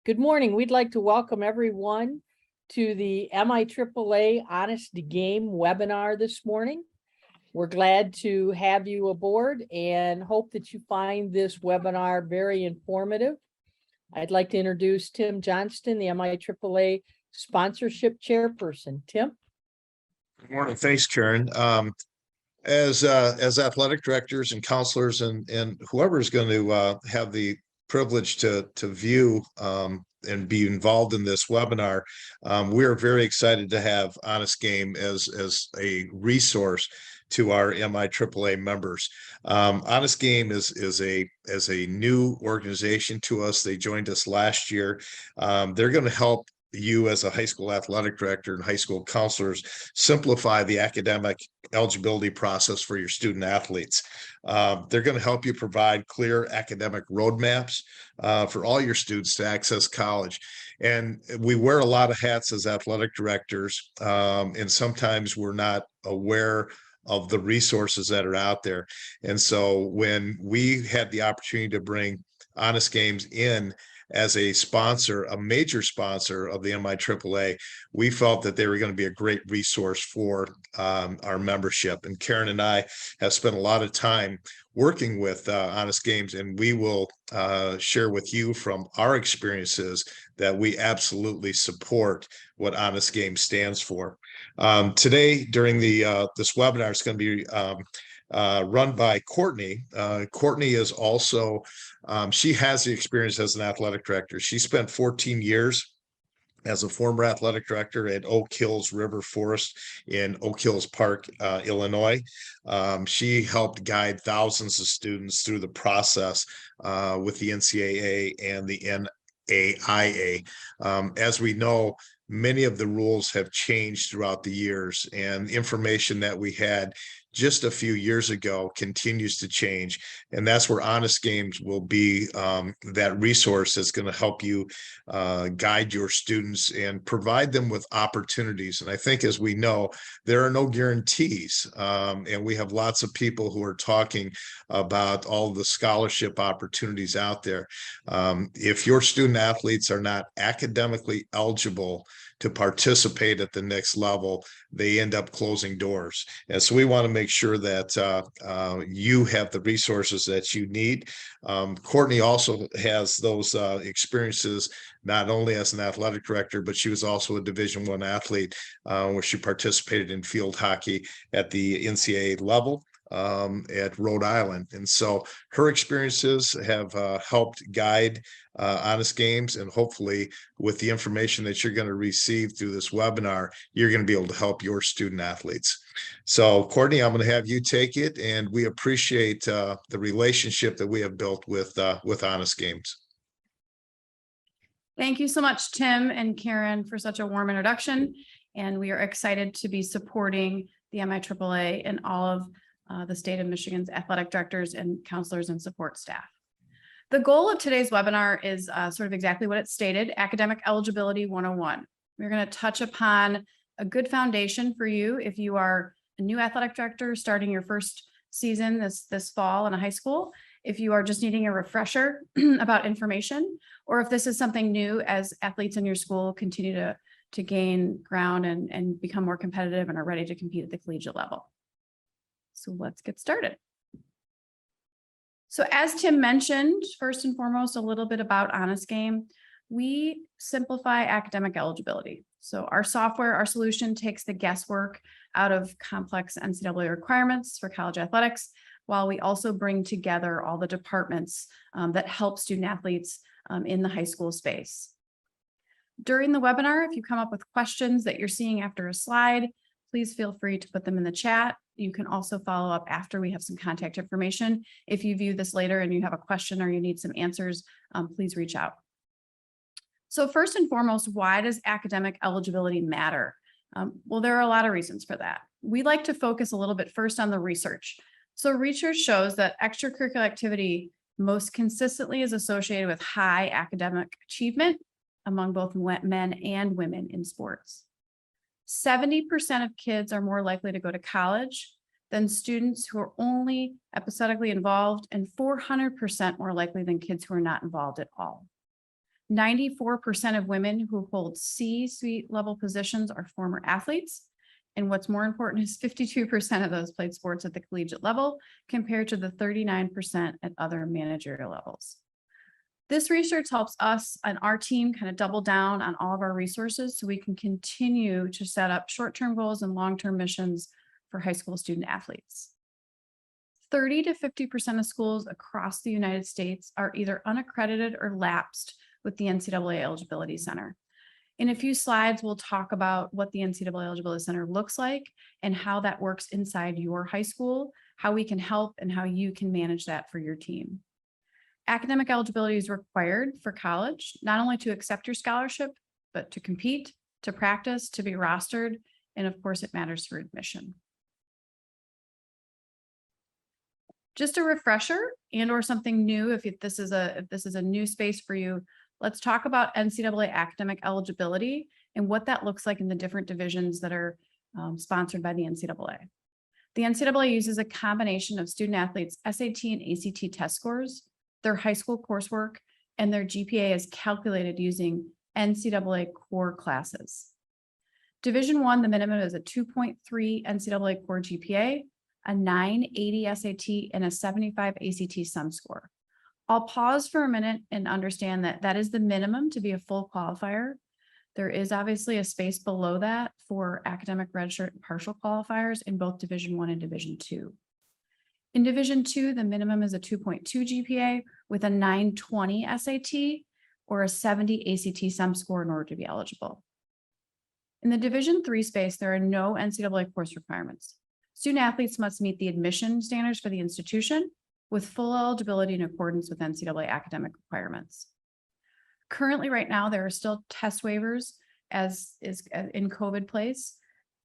Good morning. We'd like to welcome everyone to the MIAAA Honest Game webinar this morning. We're glad to have you aboard and hope that you find this webinar very informative. I'd like to introduce Tim Johnston, the MIAAA Sponsorship Chairperson. Tim? Good morning. Thanks, Karen. As athletic directors and counselors and whoever is going to have the privilege to view and be involved in this webinar, we're very excited to have Honest Game as a resource to our MIAAA members. Honest Game is a new organization to us. They joined us last year. They're going to help you as a high school athletic director and high school counselors simplify the academic eligibility process for your student athletes. They're going to help you provide clear academic roadmaps for all your students to access college. And we wear a lot of hats as athletic directors, and sometimes we're not aware of the resources that are out there. And so when we had the opportunity to bring Honest Games in as a sponsor, a major sponsor of the MIAAA, we felt that they were going to be a great resource for our membership. And Karen and I have spent a lot of time working with Honest Games, and we will share with you from our experiences that we absolutely support what Honest Games stands for. Today, during this webinar, it's going to be run by Courtney. Courtney is also, she has the experience as an athletic director. She spent 14 years as a former athletic director at Oak Hills River Forest in Oak Hills Park, Illinois. She helped guide thousands of students through the process with the NCAA and the NAIA. As we know, many of the rules have changed throughout the years, and information that we had just a few years ago continues to change. And that's where Honest Games will be that resource that's going to help you guide your students and provide them with opportunities. And I think, as we know, there are no guarantees. And we have lots of people who are talking about all the scholarship opportunities out there. If your student athletes are not academically eligible to participate at the next level, they end up closing doors. And so we want to make sure that you have the resources that you need. Courtney also has those experiences, not only as an athletic director, but she was also a Division I athlete where she participated in field hockey at the NCAA level at Rhode Island. And so her experiences have helped guide Honest Games, and hopefully with the information that you're going to receive through this webinar, you're going to be able to help your student athletes. So Courtney, I'm going to have you take it, and we appreciate the relationship that we have built with Honest Games. Thank you so much, Tim and Karen, for such a warm introduction. And we are excited to be supporting the MIAAA and all of the state of Michigan's athletic directors and counselors and support staff. The goal of today's webinar is sort of exactly what it stated: Academic Eligibility 101. We're going to touch upon a good foundation for you if you are a new athletic director starting your first season this fall in a high school, if you are just needing a refresher about information, or if this is something new as athletes in your school continue to gain ground and become more competitive and are ready to compete at the collegiate level. So let's get started. So as Tim mentioned, first and foremost, a little bit about Honest Game. We simplify academic eligibility. So our software, our solution takes the guesswork out of complex NCAA requirements for college athletics, while we also bring together all the departments that help student athletes in the high school space. During the webinar, if you come up with questions that you're seeing after a slide, please feel free to put them in the chat. You can also follow up after we have some contact information. If you view this later and you have a question or you need some answers, please reach out. So first and foremost, why does academic eligibility matter? Well, there are a lot of reasons for that. We like to focus a little bit first on the research. So research shows that extracurricular activity most consistently is associated with high academic achievement among both men and women in sports. 70% of kids are more likely to go to college than students who are only episodically involved, and 400% more likely than kids who are not involved at all. 94% of women who hold C-suite level positions are former athletes. And what's more important is 52% of those played sports at the collegiate level compared to the 39% at other managerial levels. This research helps us and our team kind of double down on all of our resources so we can continue to set up short-term goals and long-term missions for high school student athletes. 30 to 50% of schools across the United States are either unaccredited or lapsed with the NCAA Eligibility Center. In a few slides, we'll talk about what the NCAA Eligibility Center looks like and how that works inside your high school, how we can help, and how you can manage that for your team. Academic eligibility is required for college, not only to accept your scholarship, but to compete, to practice, to be rostered, and of course, it matters for admission. Just a refresher and or something new, if this is a new space for you, let's talk about NCAA academic eligibility and what that looks like in the different divisions that are sponsored by the NCAA. The NCAA uses a combination of student athletes' SAT and ACT test scores, their high school coursework, and their GPA is calculated using NCAA core classes. Division I, the minimum is a 2.3 NCAA core GPA, a 980 SAT, and a 75 ACT sum score. I'll pause for a minute and understand that that is the minimum to be a full qualifier. There is obviously a space below that for academic registered and partial qualifiers in both Division I and Division II. In Division II, the minimum is a 2.2 GPA with a 920 SAT or a 70 ACT sum score in order to be eligible. In the Division III space, there are no NCAA course requirements. Student athletes must meet the admission standards for the institution with full eligibility in accordance with NCAA academic requirements. Currently, right now, there are still test waivers as is in COVID place.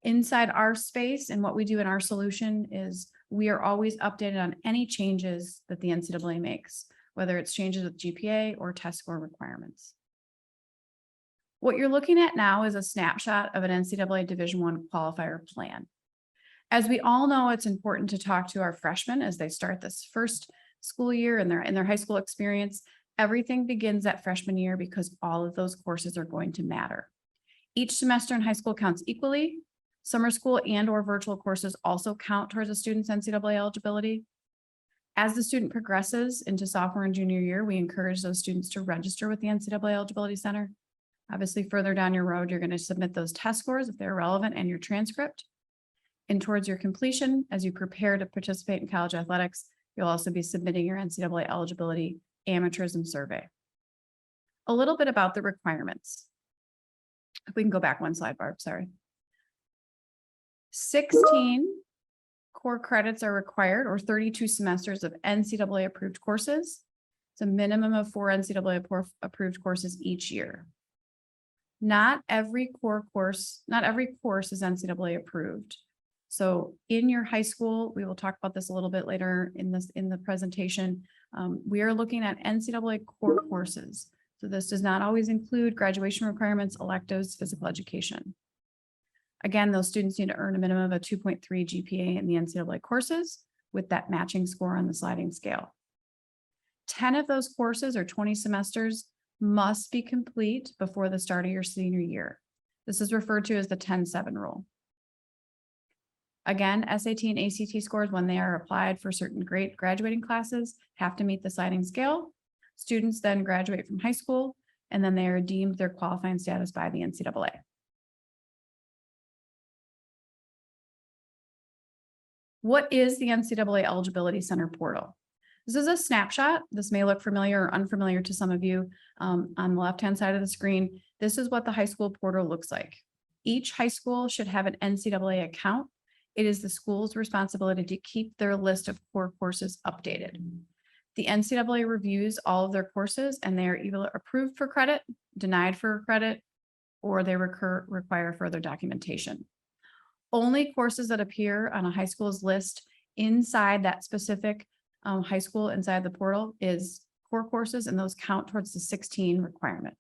Inside our space and what we do in our solution is we are always updated on any changes that the NCAA makes, whether it's changes with GPA or test score requirements. What you're looking at now is a snapshot of an NCAA Division I qualifier plan. As we all know, it's important to talk to our freshmen as they start this first school year in their high school experience. Everything begins at freshman year because all of those courses are going to matter. Each semester in high school counts equally. Summer school and or virtual courses also count towards a student's NCAA eligibility. As the student progresses into sophomore and junior year, we encourage those students to register with the NCAA Eligibility Center. Obviously, further down your road, you're going to submit those test scores if they're relevant and your transcript. And towards your completion, as you prepare to participate in college athletics, you'll also be submitting your NCAA eligibility amateurism survey. A little bit about the requirements. If we can go back one slide, Barb, sorry. 16 core credits are required, or 32 semesters of NCAA approved courses. It's a minimum of 4 NCAA approved courses each year. Not every course is NCAA approved. So in your high school, we will talk about this a little bit later in the presentation. We are looking at NCAA core courses. So this does not always include graduation requirements, electives, physical education. Again, those students need to earn a minimum of a 2.3 GPA in the NCAA courses with that matching score on the sliding scale. 10 of those courses or 20 semesters must be complete before the start of your senior year. This is referred to as the 10-7 rule. Again, SAT and ACT scores, when they are applied for certain graduating classes, have to meet the sliding scale. Students then graduate from high school, and then they are deemed their qualifying status by the NCAA. What is the NCAA Eligibility Center portal? This is a snapshot. This may look familiar or unfamiliar to some of you on the left-hand side of the screen. This is what the high school portal looks like. Each high school should have an NCAA account. It is the school's responsibility to keep their list of core courses updated. The NCAA reviews all of their courses and they are either approved for credit, denied for credit, or they require further documentation. Only courses that appear on a high school's list inside that specific high school inside the portal is core courses, and those count towards the 16 requirement.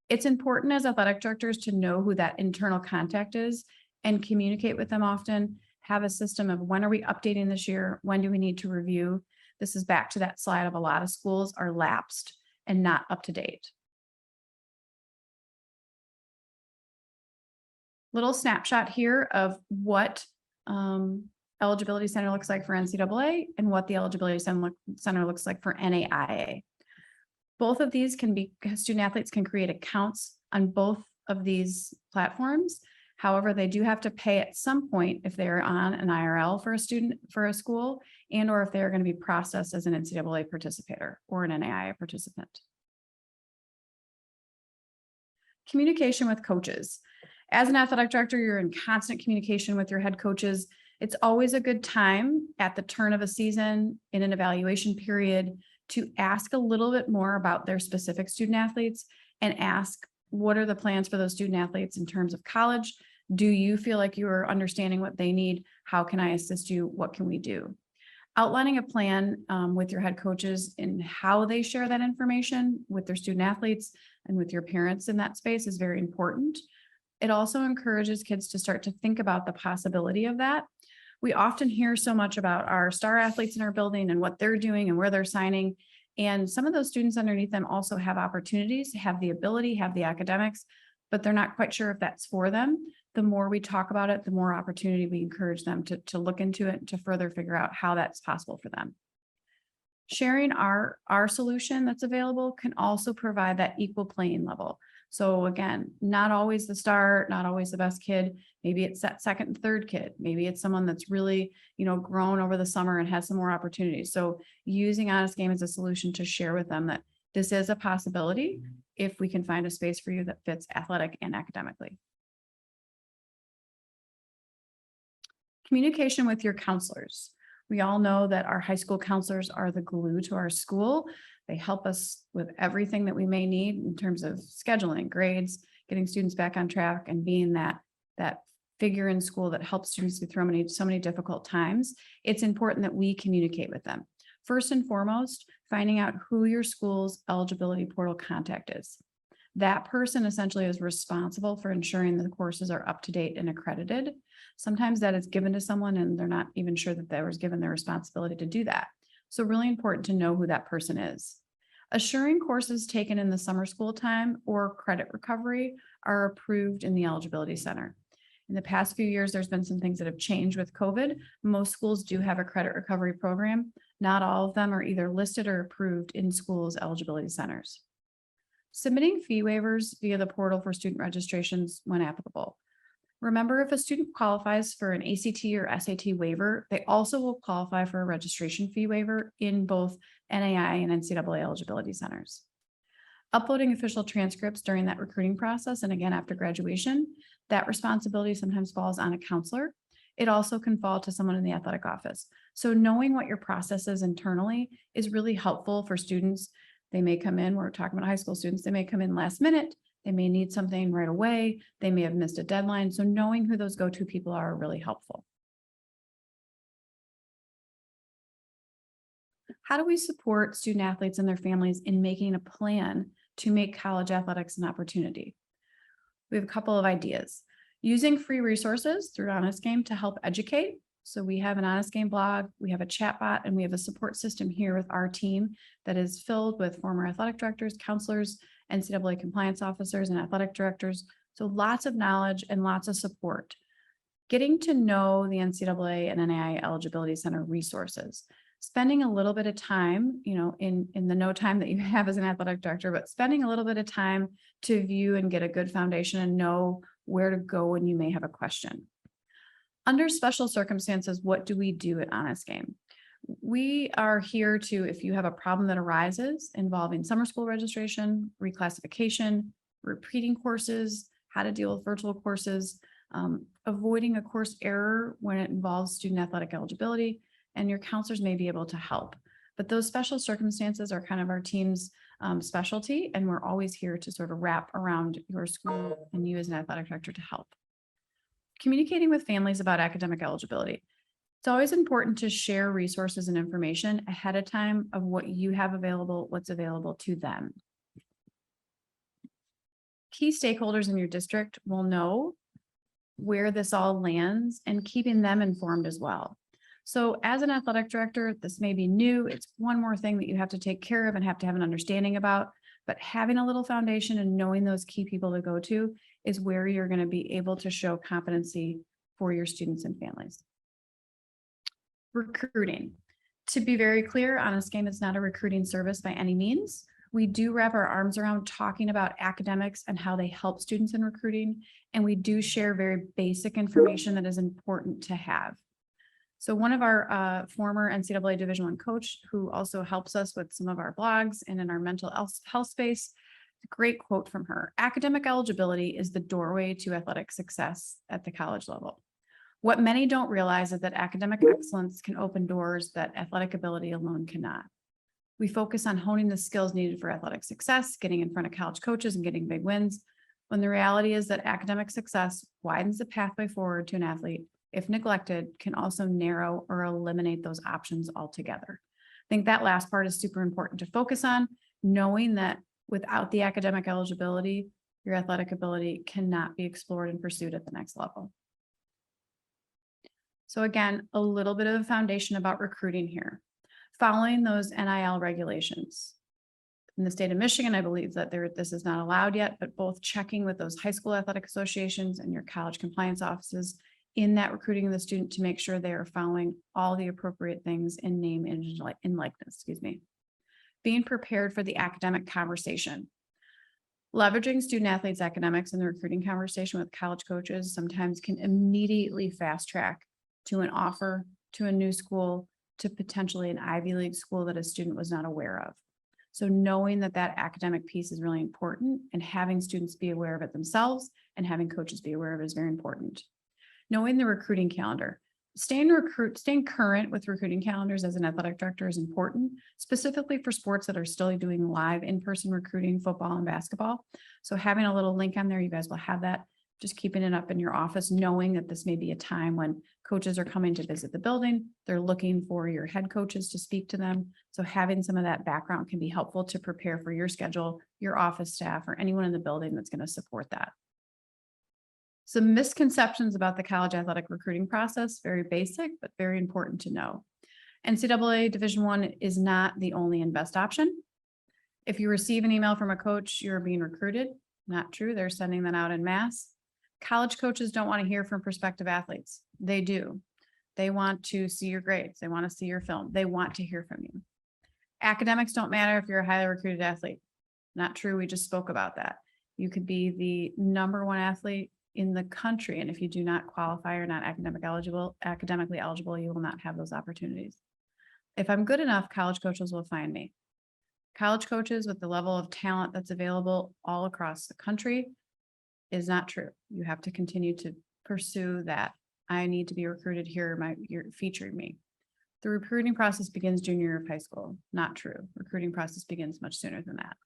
It's important as athletic directors to know who that internal contact is and communicate with them often, have a system of when are we updating this year? When do we need to review? This is back to that slide of a lot of schools are lapsed and not up to date. Little snapshot here of what eligibility center looks like for NCAA and what the eligibility center looks like for NAIA. Both of these can be, student athletes can create accounts on both of these platforms. However, they do have to pay at some point if they're on an IRL for a student, for a school, and or if they're going to be processed as an NCAA participator or an NAIA participant. Communication with coaches. As an athletic director, you're in constant communication with your head coaches. It's always a good time at the turn of a season in an evaluation period to ask a little bit more about their specific student athletes and ask, what are the plans for those student athletes in terms of college? Do you feel like you are understanding what they need? How can I assist you? What can we do? Outlining a plan with your head coaches and how they share that information with their student athletes and with your parents in that space is very important. It also encourages kids to start to think about the possibility of that. We often hear so much about our star athletes in our building and what they're doing and where they're signing. And some of those students underneath them also have opportunities, have the ability, have the academics, but they're not quite sure if that's for them. The more we talk about it, the more opportunity we encourage them to look into it, to further figure out how that's possible for them. Sharing our solution that's available can also provide that equal playing level. So again, not always the star, not always the best kid. Maybe it's that second and third kid. Maybe it's someone that's really, grown over the summer and has some more opportunities. So using Honest Game as a solution to share with them that this is a possibility if we can find a space for you that fits athletic and academically. Communication with your counselors. We all know that our high school counselors are the glue to our school. They help us with everything that we may need in terms of scheduling, grades, getting students back on track, and being that figure in school that helps students through so many difficult times. It's important that we communicate with them. First and foremost, finding out who your school's eligibility portal contact is. That person essentially is responsible for ensuring that the courses are up to date and accredited. Sometimes that is given to someone and they're not even sure that they was given the responsibility to do that. So really important to know who that person is. Assuring courses taken in the summer school time or credit recovery are approved in the Eligibility Center. In the past few years, there's been some things that have changed with COVID. Most schools do have a credit recovery program. Not all of them are either listed or approved in schools' eligibility centers. Submitting fee waivers via the portal for student registrations when applicable. Remember, if a student qualifies for an ACT or SAT waiver, they also will qualify for a registration fee waiver in both NAIA and NCAA eligibility centers. Uploading official transcripts during that recruiting process, and again after graduation, that responsibility sometimes falls on a counselor. It also can fall to someone in the athletic office. So knowing what your process is internally is really helpful for students. They may come in, we're talking about high school students, they may come in last minute. They may need something right away. They may have missed a deadline. So knowing who those go-to people are really helpful. How do we support student athletes and their families in making a plan to make college athletics an opportunity? We have a couple of ideas. Using free resources through Honest Game to help educate. So we have an Honest Game blog, we have a chat bot, and we have a support system here with our team that is filled with former athletic directors, counselors, NCAA compliance officers, and athletic directors. So lots of knowledge and lots of support. Getting to know the NCAA and NAIA Eligibility Center resources. Spending a little bit of time, in the no time that you have as an athletic director, but spending a little bit of time to view and get a good foundation and know where to go when you may have a question. Under special circumstances, what do we do at Honest Game? We are here to, if you have a problem that arises involving summer school registration, reclassification, repeating courses, how to deal with virtual courses, avoiding a course error when it involves student athletic eligibility, and your counselors may be able to help. But those special circumstances are kind of our team's specialty, and we're always here to sort of wrap around your school and you as an athletic director to help. Communicating with families about academic eligibility. It's always important to share resources and information ahead of time of what you have available, what's available to them. Key stakeholders in your district will know where this all lands and keeping them informed as well. So as an athletic director, this may be new. It's one more thing that you have to take care of and have to have an understanding about, but having a little foundation and knowing those key people to go to is where you're going to be able to show competency for your students and families. Recruiting. To be very clear, Honest Game is not a recruiting service by any means. We do wrap our arms around talking about academics and how they help students in recruiting, and we do share very basic information that is important to have. So one of our former NCAA Division I coach, who also helps us with some of our blogs and in our mental health space, a great quote from her: "Academic eligibility is the doorway to athletic success at the college level. What many don't realize is that academic excellence can open doors that athletic ability alone cannot. We focus on honing the skills needed for athletic success, getting in front of college coaches and getting big wins, when the reality is that academic success widens the pathway forward to an athlete. If neglected, can also narrow or eliminate those options altogether." I think that last part is super important to focus on, knowing that without the academic eligibility, your athletic ability cannot be explored and pursued at the next level. So again, a little bit of a foundation about recruiting here. Following those NIL regulations. In the state of Michigan, I believe that this is not allowed yet, but both checking with those high school athletic associations and your college compliance offices in that recruiting of the student to make sure they are following all the appropriate things in name, image, and likeness, Being prepared for the academic conversation. Leveraging student athletes' academics in the recruiting conversation with college coaches sometimes can immediately fast track to an offer, to a new school, to potentially an Ivy League school that a student was not aware of. So knowing that that academic piece is really important, and having students be aware of it themselves and having coaches be aware of it is very important. Knowing the recruiting calendar. Staying current with recruiting calendars as an athletic director is important, specifically for sports that are still doing live in-person recruiting, football and basketball. So having a little link on there, you guys will have that. Just keeping it up in your office, knowing that this may be a time when coaches are coming to visit the building. They're looking for your head coaches to speak to them. So having some of that background can be helpful to prepare for your schedule, your office staff, or anyone in the building that's going to support that. Some misconceptions about the college athletic recruiting process, very basic, but very important to know. NCAA Division I is not the only and best option. If you receive an email from a coach, you're being recruited. Not true. They're sending that out en masse. College coaches don't want to hear from prospective athletes. They do. They want to see your grades. They want to see your film. They want to hear from you. Academics don't matter if you're a highly recruited athlete. Not true. We just spoke about that. You could be the #1 athlete in the country, and if you do not qualify or not academically eligible, you will not have those opportunities. If I'm good enough, college coaches will find me. College coaches with the level of talent that's available all across the country is not true. You have to continue to pursue that. I need to be recruited here. You're featuring me. The recruiting process begins junior year of high school. Not true. Recruiting process begins much sooner than that.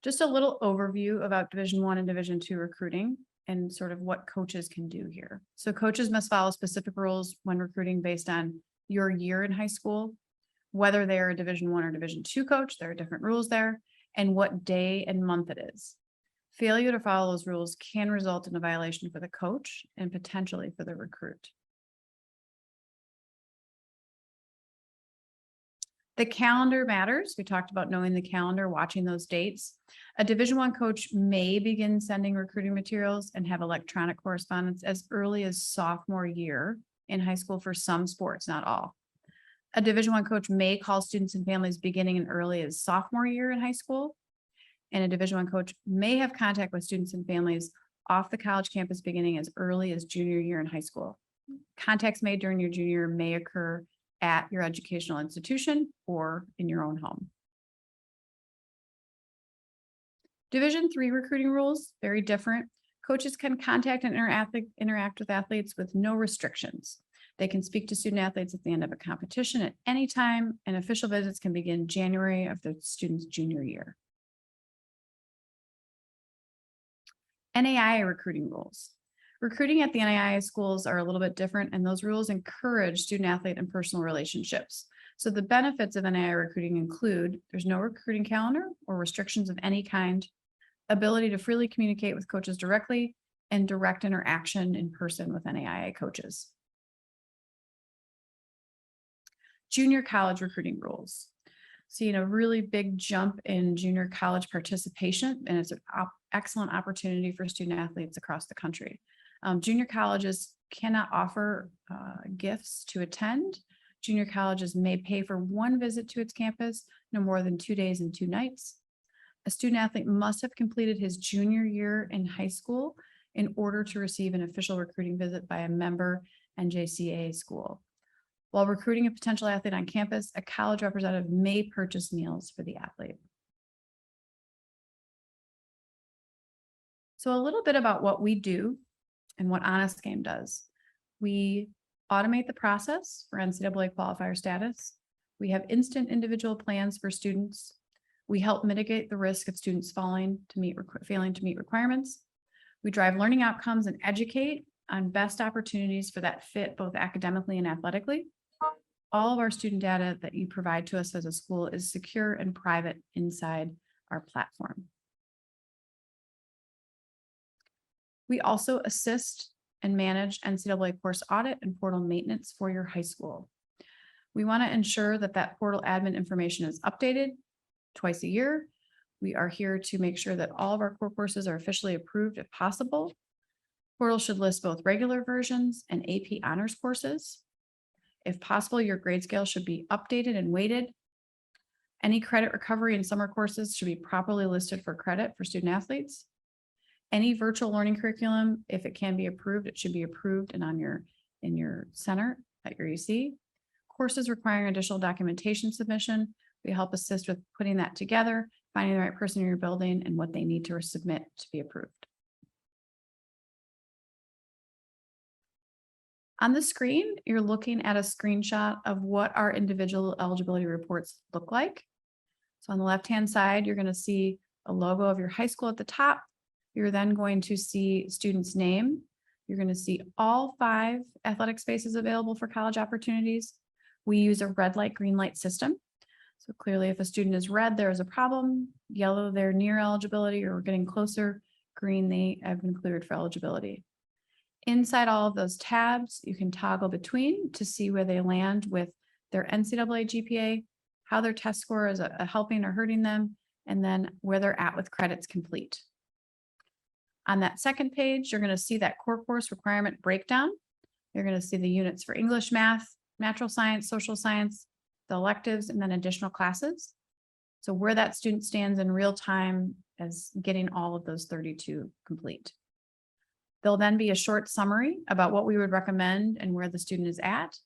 Just a little overview about Division I and Division II recruiting and sort of what coaches can do here. So coaches must follow specific rules when recruiting based on your year in high school, whether they're a Division I or Division II coach, there are different rules there, and what day and month it is. Failure to follow those rules can result in a violation for the coach and potentially for the recruit. The calendar matters. We talked about knowing the calendar, watching those dates. A Division I coach may begin sending recruiting materials and have electronic correspondence as early as sophomore year in high school for some sports, not all. A Division I coach may call students and families beginning as early as sophomore year in high school. And a Division I coach may have contact with students and families off the college campus beginning as early as junior year in high school. Contacts made during your junior year may occur at your educational institution or in your own home. Division III recruiting rules, very different. Coaches can contact and interact with athletes with no restrictions. They can speak to student athletes at the end of a competition at any time, and official visits can begin January of the student's junior year. NAIA recruiting rules. Recruiting at the NAIA schools are a little bit different, and those rules encourage student athlete and personal relationships. So the benefits of NAIA recruiting include there's no recruiting calendar or restrictions of any kind, ability to freely communicate with coaches directly, and direct interaction in person with NAIA coaches. Junior college recruiting rules. seeing a really big jump in junior college participation, and it's an excellent opportunity for student athletes across the country. Junior colleges cannot offer gifts to attend. Junior colleges may pay for one visit to its campus, no more than 2 days and 2 nights. A student athlete must have completed his junior year in high school in order to receive an official recruiting visit by a member NJCAA school. While recruiting a potential athlete on campus, a college representative may purchase meals for the athlete. So a little bit about what we do and what Honest Game does. We automate the process for NCAA qualifier status. We have instant individual plans for students. We help mitigate the risk of students failing to meet requirements. We drive learning outcomes and educate on best opportunities for that fit both academically and athletically. All of our student data that you provide to us as a school is secure and private inside our platform. We also assist and manage NCAA course audit and portal maintenance for your high school. We want to ensure that that portal admin information is updated twice a year. We are here to make sure that all of our core courses are officially approved if possible. Portal should list both regular versions and AP honors courses. If possible, your grade scale should be updated and weighted. Any credit recovery in summer courses should be properly listed for credit for student athletes. Any virtual learning curriculum, if it can be approved, it should be approved and in your center at your EC. Courses requiring additional documentation submission, we help assist with putting that together, finding the right person in your building and what they need to submit to be approved. On the screen, you're looking at a screenshot of what our individual eligibility reports look like. So on the left-hand side, you're going to see a logo of your high school at the top. You're then going to see student's name. You're going to see all 5 athletic spaces available for college opportunities. We use a red light, green light system. So clearly if a student is red, there is a problem. Yellow, they're near eligibility or we're getting closer. Green, they have been cleared for eligibility. Inside all of those tabs, you can toggle between to see where they land with their NCAA GPA, how their test score is helping or hurting them, and then where they're at with credits complete. On that second page, you're going to see that core course requirement breakdown. You're going to see the units for English, math, natural science, social science, the electives, and then additional classes. So where that student stands in real time as getting all of those 32 complete. There'll then be a short summary about what we would recommend and where the student is at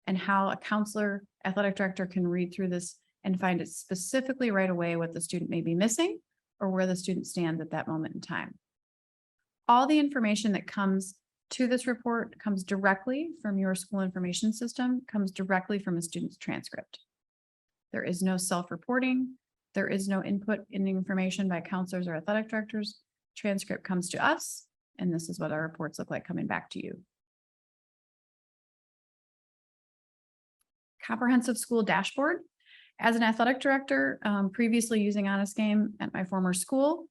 and how a counselor, athletic director can read through this and find it specifically right away what the student may be missing or where the student stands at that moment in time. All the information that comes to this report comes directly from your school information system, comes directly from a student's transcript. There is no self-reporting. There is no input in information by counselors or athletic directors. Transcript comes to us, and this is what our reports look like coming back to you. Comprehensive school dashboard. As an athletic director, previously using Honest Game at my former school,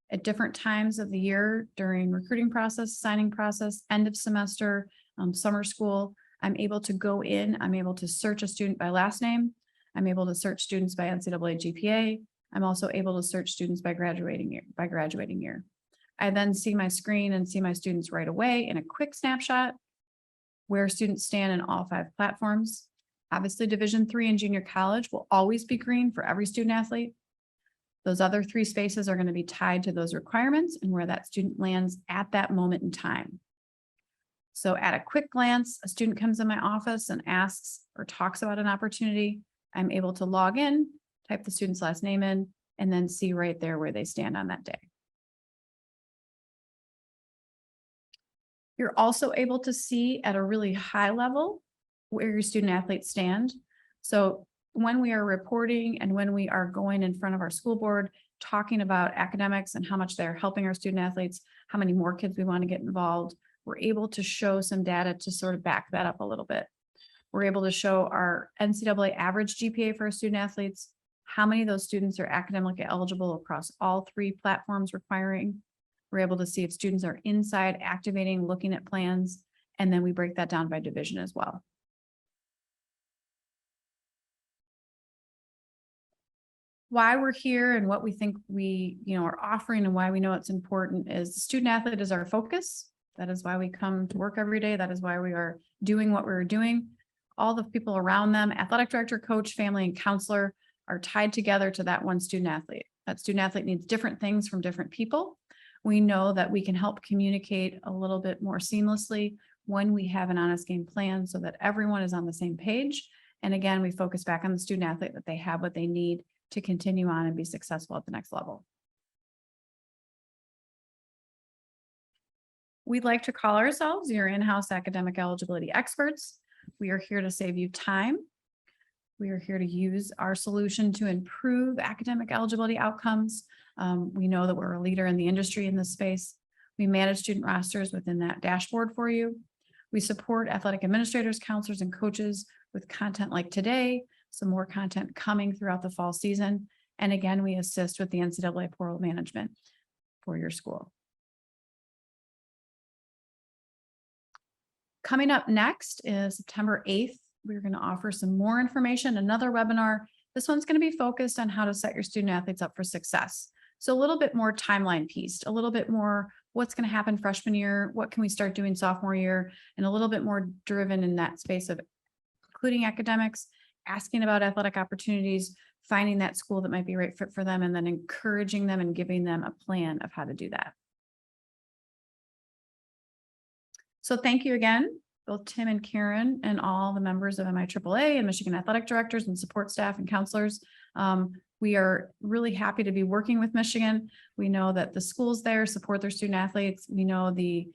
at different times of the year during recruiting process, signing process, end of semester, summer school, I'm able to go in, I'm able to search a student by last name. I'm able to search students by NCAA GPA. I'm also able to search students by graduating year. I then see my screen and see my students right away in a quick snapshot where students stand in all 5 platforms. Obviously, Division III and junior college will always be green for every student athlete. Those other 3 spaces are going to be tied to those requirements and where that student lands at that moment in time. So at a quick glance, a student comes in my office and asks or talks about an opportunity. I'm able to log in, type the student's last name in, and then see right there where they stand on that day. You're also able to see at a really high level where your student athletes stand. So when we are reporting and when we are going in front of our school board, talking about academics and how much they're helping our student athletes, how many more kids we want to get involved, we're able to show some data to sort of back that up a little bit. We're able to show our NCAA average GPA for our student athletes, how many of those students are academically eligible across all 3 platforms requiring. We're able to see if students are inside, activating, looking at plans, and then we break that down by division as well. why we're here and what we think we, are offering and why we know it's important is the student athlete is our focus. That is why we come to work every day. That is why we are doing what we're doing. All the people around them, athletic director, coach, family, and counselor, are tied together to that one student athlete. That student athlete needs different things from different people. We know that we can help communicate a little bit more seamlessly when we have an honest game plan so that everyone is on the same page. And again, we focus back on the student athlete, that they have what they need to continue on and be successful at the next level. We'd like to call ourselves your in-house academic eligibility experts. We are here to save you time. We are here to use our solution to improve academic eligibility outcomes. We know that we're a leader in the industry in this space. We manage student rosters within that dashboard for you. We support athletic administrators, counselors, and coaches with content like today, some more content coming throughout the fall season. And again, we assist with the NCAA portal management for your school. Coming up next is September 8th. We're going to offer some more information, another webinar. This one's going to be focused on how to set your student athletes up for success. So a little bit more timeline pieced, a little bit more what's going to happen freshman year, what can we start doing sophomore year, and a little bit more driven in that space of including academics, asking about athletic opportunities, finding that school that might be right fit for them, and then encouraging them and giving them a plan of how to do that. So thank you again, both Tim and Karen and all the members of MIAAA and Michigan athletic directors and support staff and counselors. We are really happy to be working with Michigan. We know that the schools there support their student athletes. We know the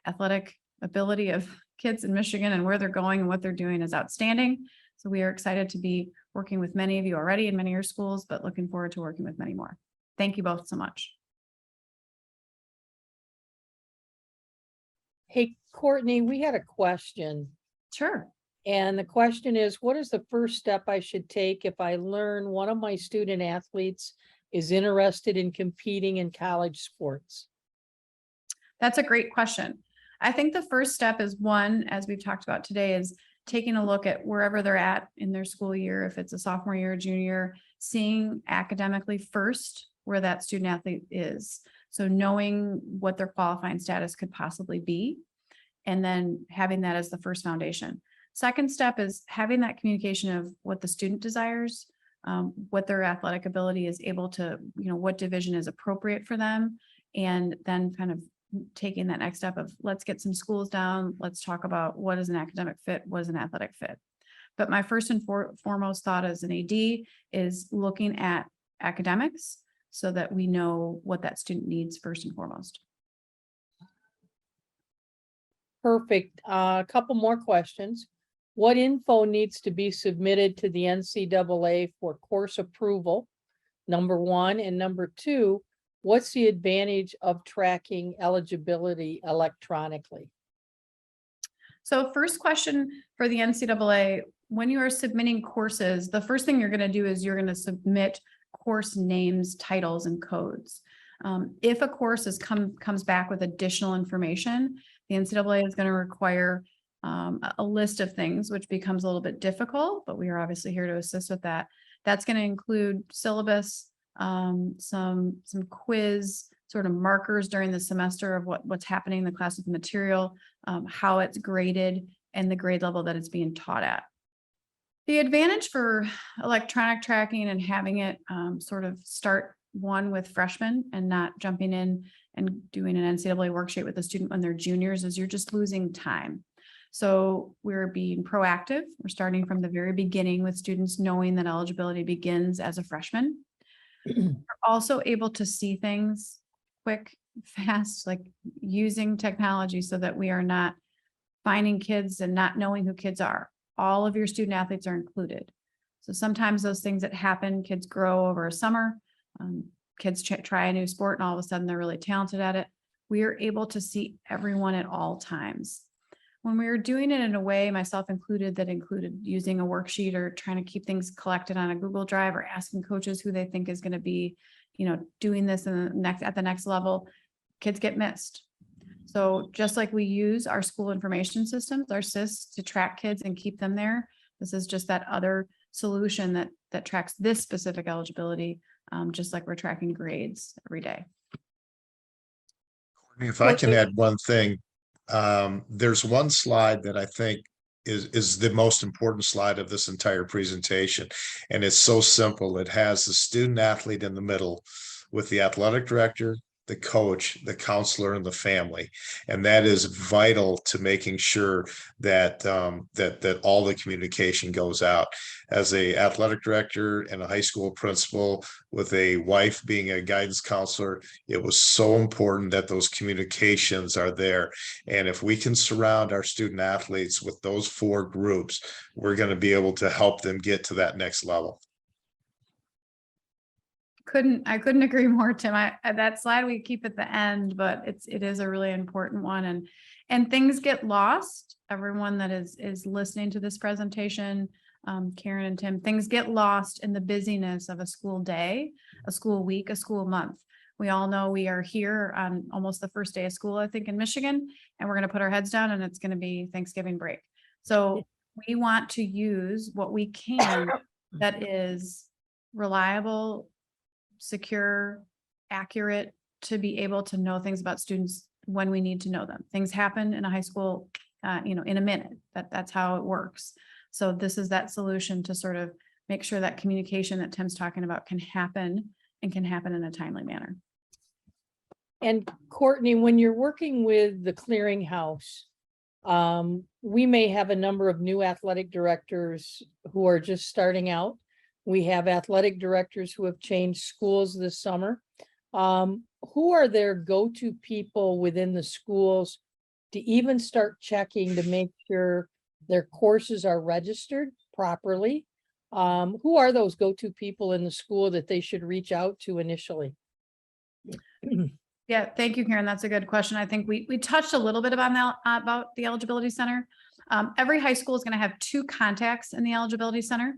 athletic ability of kids in Michigan and where they're going and what they're doing is outstanding. So we are excited to be working with many of you already in many of your schools, but looking forward to working with many more. Thank you both so much. Hey, Courtney, we had a question. Sure. And the question is, what is the first step I should take if I learn one of my student athletes is interested in competing in college sports? That's a great question. I think the first step is one, as we've talked about today, is taking a look at wherever they're at in their school year, if it's a sophomore year, junior year, seeing academically first where that student athlete is. So knowing what their qualifying status could possibly be, and then having that as the first foundation. Second step is having that communication of what the student desires, what their athletic ability is able to, what division is appropriate for them, and then kind of taking that next step of let's get some schools down. Let's talk about what is an academic fit, what is an athletic fit. But my first and foremost thought as an AD is looking at academics so that we know what that student needs first and foremost. Perfect. A couple more questions. What info needs to be submitted to the NCAA for course approval? Number one, and number two, what's the advantage of tracking eligibility electronically? So first question for the NCAA, when you are submitting courses, the first thing you're going to do is you're going to submit course names, titles, and codes. If a course comes back with additional information, the NCAA is going to require a list of things, which becomes a little bit difficult, but we are obviously here to assist with that. That's going to include syllabus, some quiz sort of markers during the semester of what's happening in the class with the material, how it's graded, and the grade level that it's being taught at. The advantage for electronic tracking and having it sort of start one with freshmen and not jumping in and doing an NCAA worksheet with a student when they're juniors is you're just losing time. So we're being proactive. We're starting from the very beginning with students knowing that eligibility begins as a freshman. We're also able to see things quick, fast, like using technology so that we are not finding kids and not knowing who kids are. All of your student athletes are included. So sometimes those things that happen, kids grow over a summer, kids try a new sport and all of a sudden they're really talented at it. We are able to see everyone at all times. When we were doing it in a way, myself included, that included using a worksheet or trying to keep things collected on a Google Drive or asking coaches who they think is going to be, doing this at the next level, kids get missed. So just like we use our school information systems, our SIS, to track kids and keep them there, this is just that other solution that that tracks this specific eligibility, just like we're tracking grades every day. If I can add one thing, there's one slide that I think is the most important slide of this entire presentation. And it's so simple. It has the student athlete in the middle with the athletic director, the coach, the counselor, and the family. And that is vital to making sure that that all the communication goes out. As a athletic director and a high school principal with a wife being a guidance counselor, it was so important that those communications are there. And if we can surround our student athletes with those 4 groups, we're going to be able to help them get to that next level. I couldn't agree more, Tim. That slide we keep at the end, but it is a really important one, and things get lost. Everyone that is listening to this presentation, Karen and Tim, things get lost in the busyness of a school day, a school week, a school month. We all know we are here on almost the first day of school, I think, in Michigan, and we're going to put our heads down and it's going to be Thanksgiving break. So we want to use what we can that is reliable, secure, accurate, to be able to know things about students when we need to know them. Things happen in a high school, in a minute. That's how it works. So this is that solution to sort of make sure that communication that Tim's talking about can happen and can happen in a timely manner. And Courtney, when you're working with the clearinghouse, we may have a number of new athletic directors who are just starting out. We have athletic directors who have changed schools this summer. Who are their go-to people within the schools to even start checking to make sure their courses are registered properly? Who are those go-to people in the school that they should reach out to initially? Yeah, thank you, Karen. That's a good question. I think we touched a little bit about the Eligibility Center. Every high school is going to have 2 contacts in the Eligibility Center.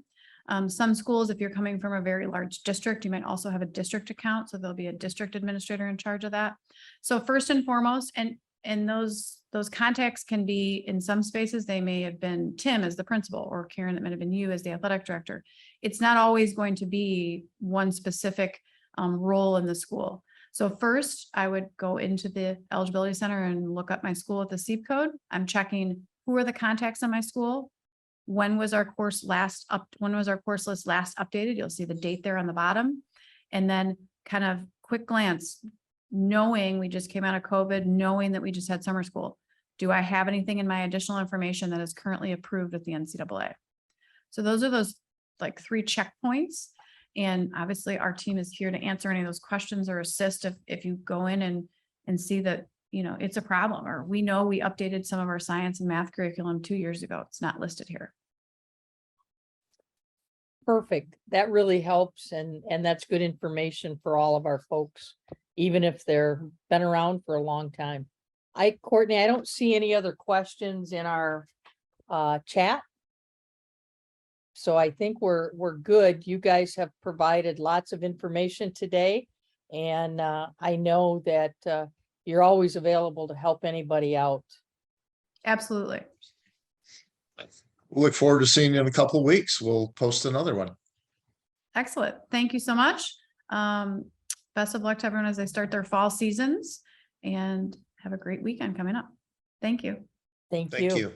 Some schools, if you're coming from a very large district, you might also have a district account. So there'll be a district administrator in charge of that. So first and foremost, and those contacts can be, in some spaces, they may have been Tim as the principal, or Karen, that might have been you as the athletic director. It's not always going to be one specific role in the school. So first, I would go into the Eligibility Center and look up my school at the SEEP code. I'm checking who are the contacts in my school. When was our course last when was our course list last updated? You'll see the date there on the bottom. And then kind of quick glance, knowing we just came out of COVID, knowing that we just had summer school. Do I have anything in my additional information that is currently approved with the NCAA? So those are like 3 checkpoints. And obviously our team is here to answer any of those questions or assist if you go in and see that, it's a problem, or we know we updated some of our science and math curriculum 2 years ago. It's not listed here. Perfect. That really helps. And that's good information for all of our folks, even if they're been around for a long time. Courtney, I don't see any other questions in our chat. So I think we're good. You guys have provided lots of information today. And I know that you're always available to help anybody out. Absolutely. We'll look forward to seeing you in a couple of weeks. We'll post another one. Excellent. Thank you so much. Best of luck to everyone as they start their fall seasons, and have a great weekend coming up. Thank you. Thank Thank you. you.